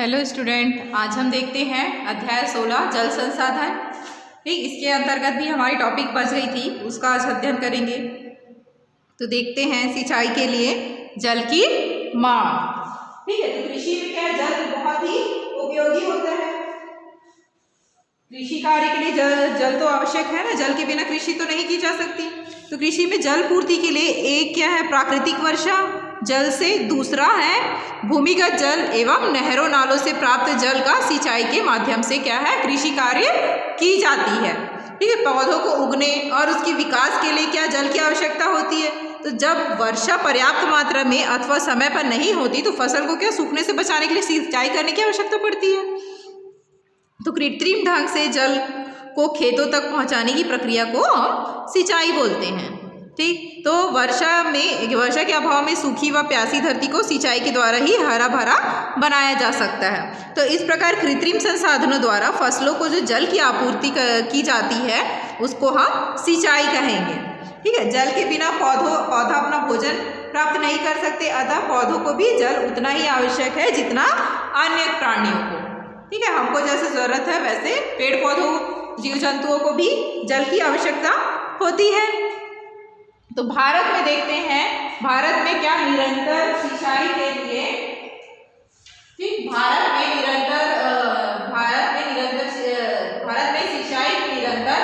Hello student, आज हम देखते हैं अध्याय 16 जल संसाधन। ठीक, इसके अंतर्गत भी हमारी टॉपिक बच गई थी, उसका आज अध्ययन करेंगे। तो देखते हैं सिंचाई के लिए जल की मांग। ठीक है, तो कृषि में क्या जल बहुत ही उपयोगी होता है। कृषि कार्य के लिए जल तो आवश्यक है ना, जल के बिना कृषि तो नहीं की जा सकती। तो कृषि में जल पूर्ति के लिए एक क्या है, प्राकृतिक वर्षा जल से, दूसरा है भूमिगत जल एवं नहरों नालों से प्राप्त जल का सिंचाई के माध्यम से क्या है, कृषि कार्य की जाती है। ठीक है, पौधों को उगने और उसके विकास के लिए क्या जल की आवश्यकता होती है। तो जब वर्षा पर्याप्त मात्रा में अथवा समय पर नहीं होती तो फसल को क्या सूखने से बचाने के लिए सिंचाई करने की आवश्यकता पड़ती है। तो कृत्रिम ढंग से जल को खेतों तक पहुंचाने की प्रक्रिया को हम सिंचाई बोलते हैं। ठीक, तो वर्षा के अभाव में सूखी व प्यासी धरती को सिंचाई के द्वारा ही हरा भरा बनाया जा सकता है। तो इस प्रकार कृत्रिम संसाधनों द्वारा फसलों को जो जल की आपूर्ति की जाती है उसको हम सिंचाई कहेंगे। ठीक है, जल के बिना पौधा अपना भोजन प्राप्त नहीं कर सकते, अतः पौधों को भी जल उतना ही आवश्यक है जितना अन्य प्राणियों को। ठीक है, हमको जैसे जरूरत है वैसे पेड़ पौधों जीव जंतुओं को भी जल की आवश्यकता होती है। तो भारत में देखते हैं, भारत में क्या निरंतर सिंचाई के लिए, ठीक, भारत में सिंचाई की निरंतर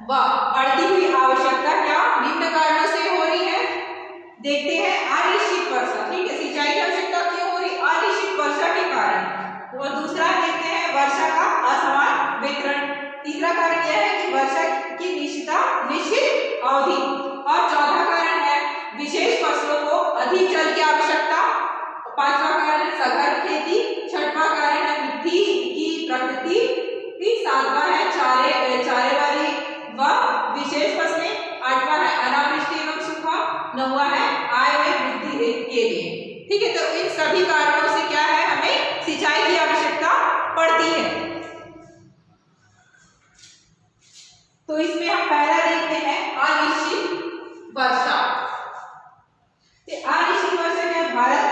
व बढ़ती हुई आवश्यकता क्या निम्न कारणों से हो रही है। देखते हैं, अनिश्चित वर्षा। ठीक है, सिंचाई की आवश्यकता क्यों हो रही, अनिश्चित वर्षा के कारण। और दूसरा देखते हैं वर्षा का असमान वितरण। तीसरा कारण यह है कि वर्षा की निश्चित अवधि। और चौथा कारण है विशेष फसलों को अधिक जल की आवश्यकता। पांचवा कारण है सघन खेती। छठवां कारण है मिट्टी की प्रकृति। सातवां है चारे वाली व विशेष फसलें। आठवां है अनावृष्टि एवं सूखा। नौवां है आय में वृद्धि के लिए। ठीक है, तो इन सभी कारणों से क्या है, हमें सिंचाई की आवश्यकता पड़ती है। तो इसमें हम पहला देखते हैं अनिश्चित वर्षा। अनिश्चित वर्षा क्या, भारत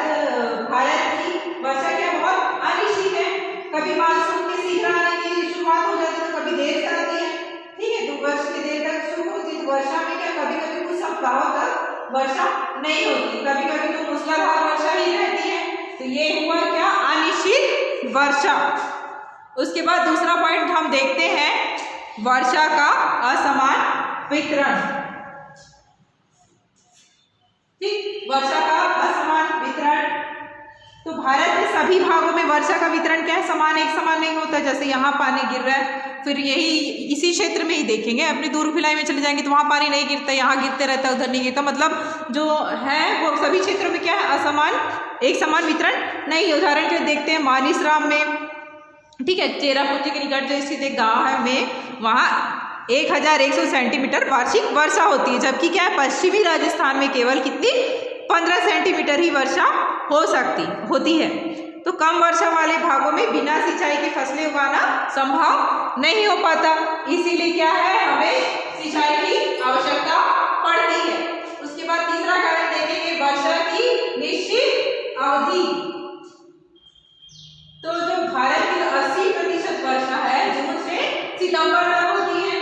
की वर्षा क्या बहुत अनिश्चित है। कभी मानसून के शीघ्र आने की शुरुआत हो जाती है, कभी देर से आती है। ठीक है, 2 वर्ष की देर तक शुरू होती है। वर्षा में क्या कभी कभी कुछ सप्ताहों तक वर्षा नहीं होती, कभी कभी तो मूसलाधार वर्षा ही रहती है। तो ये हुआ क्या, अनिश्चित वर्षा। उसके बाद दूसरा पॉइंट हम देखते हैं वर्षा का असमान वितरण। ठीक, वर्षा का असमान वितरण। तो भारत के सभी भागों में वर्षा का वितरण क्या है, एक समान नहीं होता। जैसे यहाँ पानी गिर रहा है, फिर यही इसी क्षेत्र में ही देखेंगे, अपनी दूर भिलाई में चले जाएंगे तो वहाँ पानी नहीं गिरता, यहाँ गिरते रहता है, उधर नहीं गिरता। मतलब जो है वो सभी क्षेत्रों में क्या है, एक समान वितरण नहीं। उदाहरण के देखते हैं मानिसराम में, ठीक है, चेरापूंजी के निकट जो स्थित एक गाँव है में, वहाँ 1100 सेंटीमीटर वार्षिक वर्षा होती है। जबकि क्या है, पश्चिमी राजस्थान में केवल कितनी 15 सेंटीमीटर ही वर्षा होती है। तो कम वर्षा वाले भागों में बिना सिंचाई की फसलें उगाना संभव नहीं हो पाता, इसीलिए क्या है, हमें सिंचाई की आवश्यकता पड़ती है। उसके बाद तीसरा कारण देखेंगे वर्षा की निश्चित अवधि। तो जो भारत की 80% वर्षा है जून से सितंबर तक होती है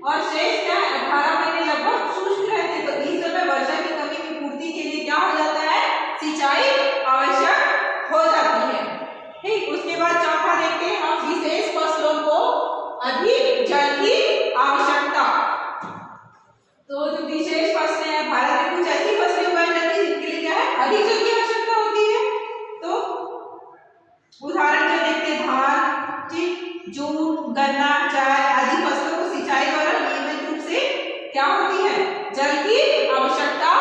और शेष क्या है 18 महीने लगभग शुष्क रहते हैं। तो इस समय वर्षा की कमी की पूर्ति के लिए क्या हो जाता है, सिंचाई आवश्यक हो जाती है। ठीक, उसके बाद चौथा देखते हैं हम विशेष फसलों को अधिक जल की आवश्यकता। तो जो विशेष फसलें हैं, भारत में कुछ ऐसी फसलें उगाई जाती है जिनके लिए क्या है, अधिक जल की आवश्यकता होती है। तो उदाहरण के देखते हैं धान, ठीक, जूट, गन्ना, चाय आदि फसलों को सिंचाई द्वारा नियमित रूप से क्या होती है, जल की आवश्यकता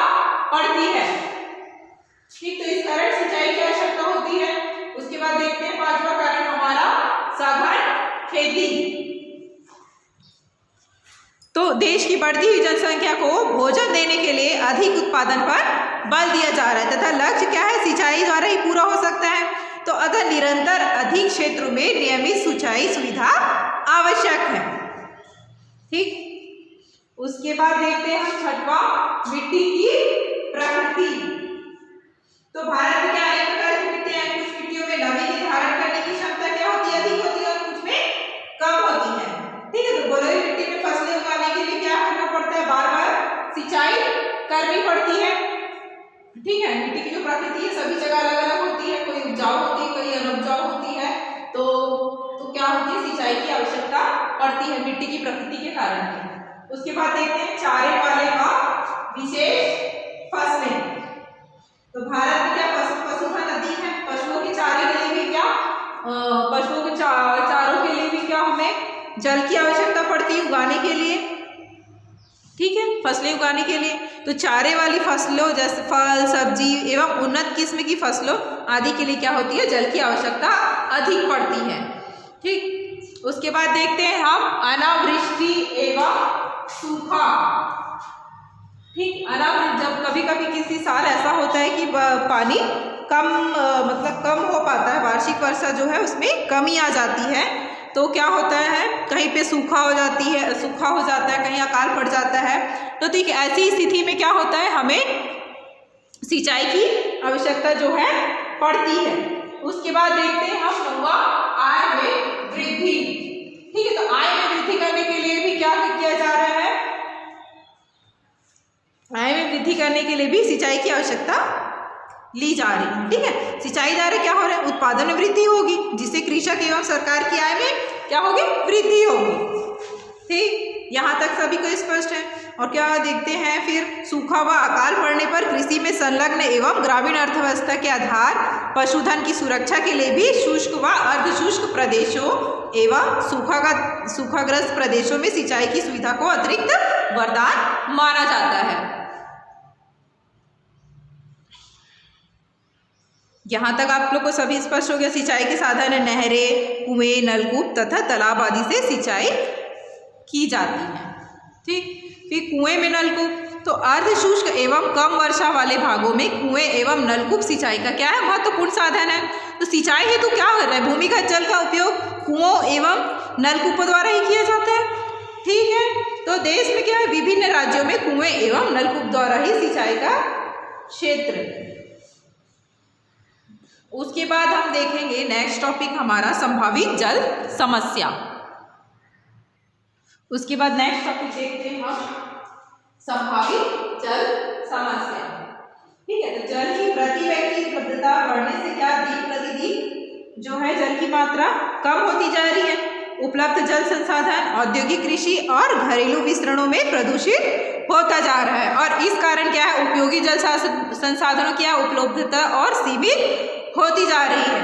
पड़ती है। ठीक, तो इस कारण सिंचाई की आवश्यकता होती है। उसके बाद देखते हैं पांचवा कारण हमारा सघन खेती। तो देश की बढ़ती हुई जनसंख्या को भोजन देने के लिए अधिक उत्पादन पर बल दिया जा रहा है तथा लक्ष्य क्या है, सिंचाई द्वारा ही पूरा हो सकता है। तो अतः निरंतर अधिक क्षेत्रों में नियमित सिंचाई सुविधा आवश्यक है। ठीक, उसके बाद देखते हैं हम छठवा, मिट्टी की प्रकृति। तो भारत में क्या अनेक प्रकार की मिट्टियां हैं, कुछ मिट्टियों में नमी के धारण ठीक है, मिट्टी की जो प्रकृति है सभी जगह अलग अलग होती है, कोई उपजाऊ होती है, कोई अनउपजाऊ होती है। तो क्या होती है, सिंचाई की आवश्यकता पड़ती है मिट्टी की प्रकृति के कारण। उसके बाद देखते हैं चारे वाले का विशेष फसलें। तो भारत में क्या पशुधन अधिक है, पशुओं के चारे के लिए भी क्या, पशुओं के चारों के लिए भी क्या हमें जल की आवश्यकता पड़ती है उगाने के लिए। ठीक है, फसलें उगाने के लिए। तो चारे वाली फसलों जैसे फल सब्जी एवं उन्नत किस्म की फसलों आदि के लिए क्या होती है, जल की आवश्यकता अधिक पड़ती है। ठीक, उसके बाद देखते हैं हम अनावृष्टि एवं सूखा। ठीक, अनावृष्टि जब कभी कभी किसी साल ऐसा होता है कि पानी कम मतलब कम हो पाता है, वार्षिक वर्षा जो है उसमें कमी आ जाती है। तो क्या होता है, कहीं पे सूखा हो जाता है, कहीं अकाल पड़ जाता है। तो ठीक ऐसी स्थिति में क्या होता है, हमें सिंचाई की आवश्यकता जो है पड़ती है। उसके बाद देखते हैं हम आय में वृद्धि। ठीक है, तो आय में वृद्धि करने के लिए भी क्या किया जा रहा है, आय में वृद्धि करने के लिए भी सिंचाई की आवश्यकता ली जा रही है। ठीक है, सिंचाई द्वारा क्या हो रहा है, उत्पादन में वृद्धि होगी, जिससे कृषक एवं सरकार की आय में क्या होगी, वृद्धि होगी। ठीक, यहाँ तक सभी को स्पष्ट है। और क्या देखते हैं फिर, सूखा व अकाल पड़ने पर कृषि में संलग्न एवं ग्रामीण अर्थव्यवस्था के आधार पशुधन की सुरक्षा के लिए भी शुष्क व अर्धशुष्क प्रदेशों एवं सूखाग्रस्त प्रदेशों में सिंचाई की सुविधा को अतिरिक्त वरदान माना जाता है। यहाँ तक आप लोग को सभी स्पष्ट हो गया। सिंचाई के साधन है नहरें, कुएं, नलकूप तथा तालाब आदि से सिंचाई की जाती है। ठीक, फिर कुएं में नलकूप, तो अर्धशुष्क एवं कम वर्षा वाले भागों में कुएं एवं नलकूप सिंचाई का क्या है, महत्वपूर्ण साधन है। तो सिंचाई हेतु क्या हो रहा है, भूमिगत जल का उपयोग कुओं एवं नलकूपों द्वारा ही किया जाता है। ठीक है, तो देश में क्या है, विभिन्न राज्यों में कुएं एवं नलकूप द्वारा ही सिंचाई का क्षेत्र। उसके बाद हम देखेंगे नेक्स्ट टॉपिक हमारा संभावित जल समस्या। उसके बाद नेक्स्ट टॉपिक देखते हैं हम संभावित जल समस्या। ठीक है, तो जल की प्रति व्यक्ति उपलब्धता बढ़ने से क्या दिन प्रतिदिन जो है जल की मात्रा कम होती जा रही है। उपलब्ध जल संसाधन औद्योगिक, कृषि और घरेलू विस्तरणों में प्रदूषित होता जा रहा है। और इस कारण क्या है, उपयोगी जल संसाधनों की उपलब्धता और सीमित होती जा रही है।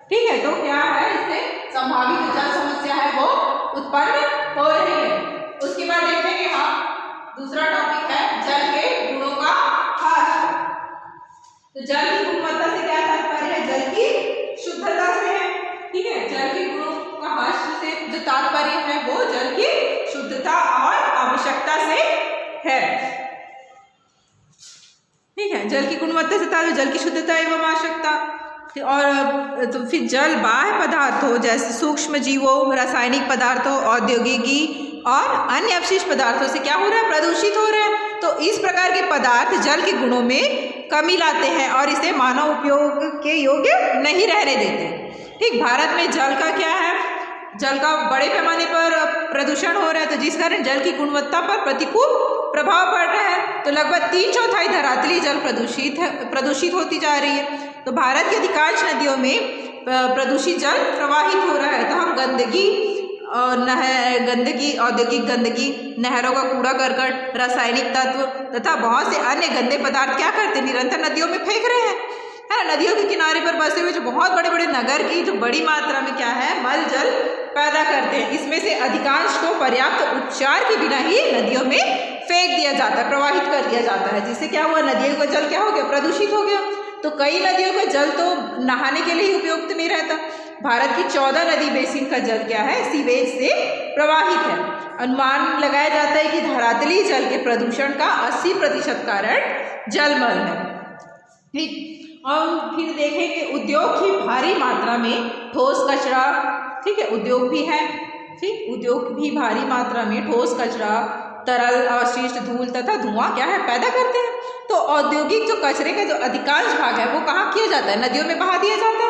ठीक है, तो क्या है, इससे संभावित जल समस्या है वो उत्पन्न हो रही है। उसके बाद देखेंगे हम दूसरा टॉपिक है जल के गुणों का ह्रास। तो जल की गुणवत्ता से क्या तात्पर्य है, जल की शुद्धता से है। ठीक है, जल के गुणों का ह्रास से जो तात्पर्य है वो जल की शुद्धता और आवश्यकता से है। ठीक है, जल की गुणवत्ता से तात्पर्य जल की शुद्धता एवं आवश्यकता। और तो फिर जल बाह्य पदार्थों जैसे सूक्ष्म जीवों, रासायनिक पदार्थों, औद्योगिकी और अन्य अवशिष्ट पदार्थों से क्या हो रहा है, प्रदूषित हो रहा है। तो इस प्रकार के पदार्थ जल के गुणों में कमी लाते हैं और इसे मानव उपयोग के योग्य नहीं रहने देते। ठीक, भारत में जल का क्या है, जल का बड़े पैमाने पर प्रदूषण हो रहा है, तो जिस कारण जल की गुणवत्ता पर प्रतिकूल प्रभाव पड़ रहा है। तो लगभग 3/4 धरातली जल प्रदूषित होती जा रही है। तो भारत की अधिकांश नदियों में प्रदूषित जल प्रवाहित हो रहा है। तो हम गंदगी, औद्योगिक गंदगी, नहरों का कूड़ा करकट, रासायनिक तत्व तथा बहुत से अन्य गंदे पदार्थ क्या करते हैं, निरंतर नदियों में फेंक रहे हैं। है नदियों के किनारे पर बसे हुए जो बहुत बड़े बड़े नगर की जो बड़ी मात्रा में क्या है, मल जल पैदा करते हैं। इसमें से अधिकांश को पर्याप्त उपचार के बिना ही नदियों में फेंक दिया जाता है, प्रवाहित कर दिया जाता है, जिससे क्या हुआ, नदियों का जल क्या हो गया, प्रदूषित हो गया। तो कई नदियों का जल तो नहाने के लिए ही उपयुक्त नहीं रहता। भारत की 14 नदी बेसिन का जल क्या है, सीवेज से प्रवाहित है। अनुमान लगाया जाता है कि धरातली जल के प्रदूषण का 80% कारण जलमल है। ठीक, और फिर देखेंगे उद्योग की भारी मात्रा में ठोस कचरा। ठीक है, उद्योग भी है। ठीक, उद्योग भी भारी मात्रा में ठोस कचरा, तरल अवशिष्ट, धूल तथा धुआं क्या है, पैदा करते हैं। तो औद्योगिक जो कचरे का जो अधिकांश भाग है वो कहाँ किया जाता है, नदियों में बहा दिया जाता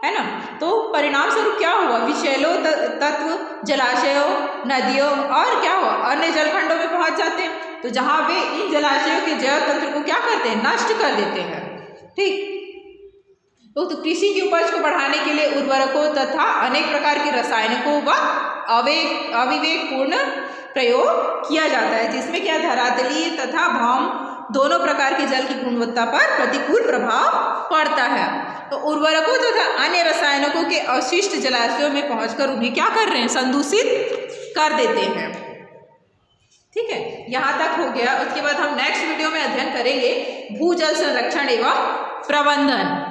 है ना। तो परिणाम स्वरूप क्या हुआ, विषैले तत्व जलाशयों, नदियों और क्या हुआ, अन्य जलखंडों में पहुंच जाते हैं। तो जहाँ वे इन जलाशयों के जैव तंत्र को क्या करते हैं, नष्ट कर देते हैं। ठीक, तो कृषि की उपज को बढ़ाने के लिए उर्वरकों तथा अनेक प्रकार के रसायनों व अविवेकपूर्ण प्रयोग किया जाता है, जिसमें क्या धरातलीय तथा भौम दोनों प्रकार के जल की गुणवत्ता पर प्रतिकूल प्रभाव पड़ता है। तो उर्वरकों तथा अन्य रसायनों के अवशिष्ट जलाशयों में पहुंचकर उन्हें क्या कर रहे हैं, संदूषित कर देते हैं। ठीक है, यहाँ तक हो गया। उसके बाद हम नेक्स्ट वीडियो में अध्ययन करेंगे भूजल संरक्षण एवं प्रबंधन।